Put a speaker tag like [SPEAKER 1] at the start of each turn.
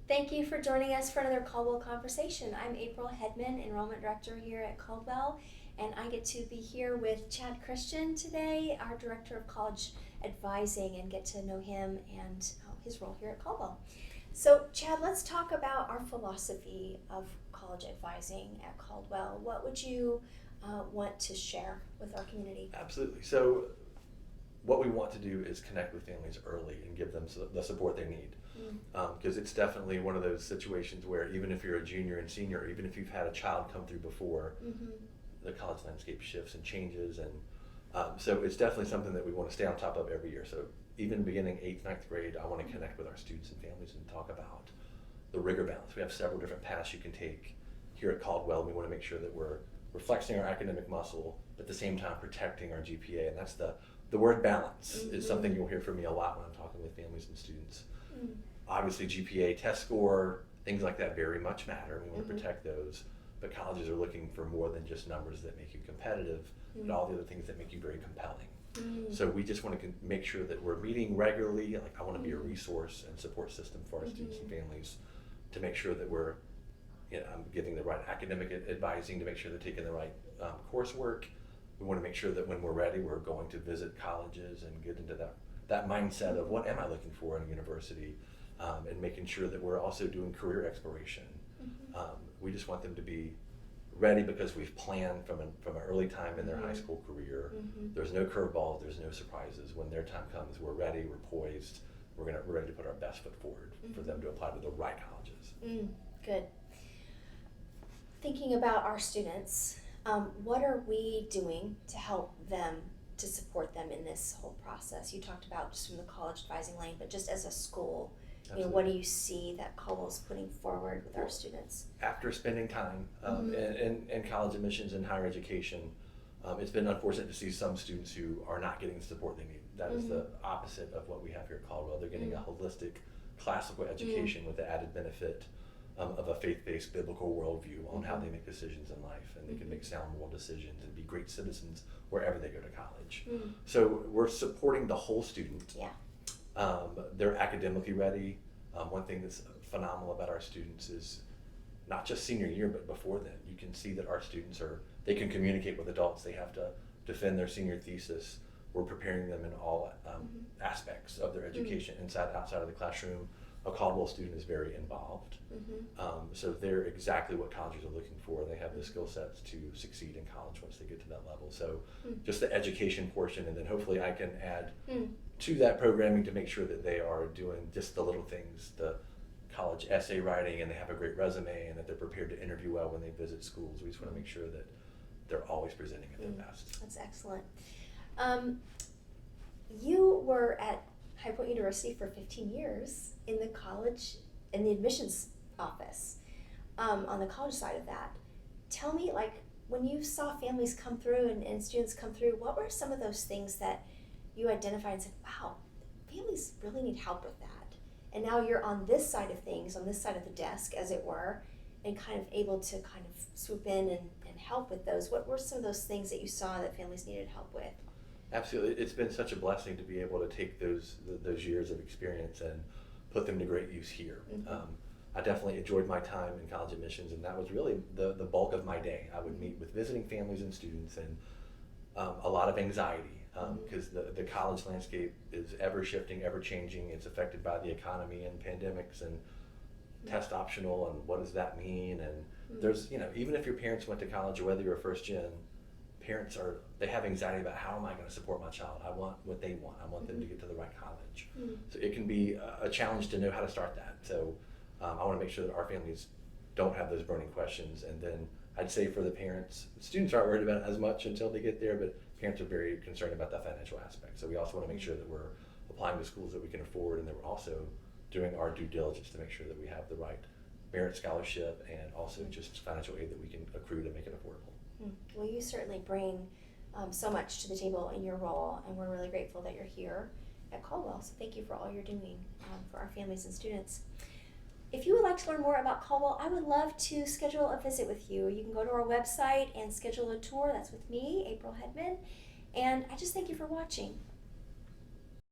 [SPEAKER 1] Thank you for joining us for another Caldwell Conversation. I'm April Hedman, Enrollment Director here at Caldwell, and I get to be here with Chad Christian today, our Director of College Advising, and get to know him and his role here at Caldwell. So, Chad, let's talk about our philosophy of college advising at Caldwell. What would you want to share with our community?
[SPEAKER 2] Absolutely. So what we want to do is connect with families early and give them the support they need. Because it's definitely one of those situations where even if you're a junior and senior, even if you've had a child come through before, the college landscape shifts and changes. And so it's definitely something that we want to stay on top of every year. So even beginning 8th, 9th grade, I want to connect with our students and families and talk about the rigor balance. We have several different paths you can take here at Caldwell. We want to make sure that we're flexing our academic muscle, but at the same time protecting our GPA. And that's the word balance is something you'll hear from me a lot when I'm talking with families and students. Obviously GPA, test score, things like that very much matter. We want to protect those, but colleges are looking for more than just numbers that make you competitive, but all the other things that make you very compelling. So we just want to make sure that we're meeting regularly. Like I want to be a resource and support system for our students and families to make sure that we're I'm giving the right academic advising to make sure they're taking the right coursework. We want to make sure that when we're ready, we're going to visit colleges and get into that mindset of what am I looking for in a university, and making sure that we're also doing career exploration. We just want them to be ready because we've planned from an early time in their high school career. There's no curveballs, there's no surprises. When their time comes, we're ready, we're poised, we're ready to put our best foot forward for them to apply to the right colleges.
[SPEAKER 1] Good. Thinking about our students, what are we doing to help them, to support them in this whole process? You talked about just from the college advising lane, but just as a school, what do you see that Caldwell's putting forward with our students?
[SPEAKER 2] After spending time in college admissions and higher education, it's been unfortunate to see some students who are not getting the support they need. That is the opposite of what we have here at Caldwell. They're getting a holistic classical education with the added benefit of a faith-based biblical worldview on how they make decisions in life, and they can make sound moral decisions and be great citizens wherever they go to college. So we're supporting the whole student. They're academically ready. One thing that's phenomenal about our students is not just senior year, but before then, you can see that our students they can communicate with adults. They have to defend their senior thesis. We're preparing them in all aspects of their education, inside, outside of the classroom. A Caldwell student is very involved. So they're exactly what colleges are looking for. They have the skill sets to succeed in college once they get to that level. So just the education portion, and then hopefully I can add to that programming to make sure that they are doing just the little things, the college essay writing, and they have a great resume, and that they're prepared to interview well when they visit schools. We just want to make sure that they're always presenting at their best.
[SPEAKER 1] That's excellent. You were at High Point University for 15 years in the college, in the admissions office, on the college side of that. Tell me, when you saw families come through and students come through, what were some of those things that you identified and said, wow, families really need help with that? And now you're on this side of things, on this side of the desk, as it were, and kind of able to kind of swoop in and help with those. What were some of those things that you saw that families needed help with?
[SPEAKER 2] Absolutely. It's been such a blessing to be able to take those years of experience and put them to great use here. I definitely enjoyed my time in college admissions, and that was really the bulk of my day. I would meet with visiting families and students, and a lot of anxiety because the college landscape is ever shifting, ever changing. It's affected by the economy and pandemics and test optional, and what does that mean? And there's, even if your parents went to college or whether you're a first gen, parents they have anxiety about how am I going to support my child? I want what they want. I want them to get to the right college. So it can be a challenge to know how to start that. So I want to make sure that our families don't have those burning questions. And then I'd say for the parents, students aren't worried about it as much until they get there, but parents are very concerned about the financial aspect. So we also want to make sure that we're applying to schools that we can afford, and that we're also doing our due diligence to make sure that we have the right merit scholarship and also just financial aid that we can accrue to make it affordable.
[SPEAKER 1] Well, you certainly bring so much to the table in your role, and we're really grateful that you're here at Caldwell. So thank you for all you're doing for our families and students. If you would like to learn more about Caldwell, I would love to schedule a visit with you. You can go to our website and schedule a tour. That's with me, April Hedman. And I just thank you for watching.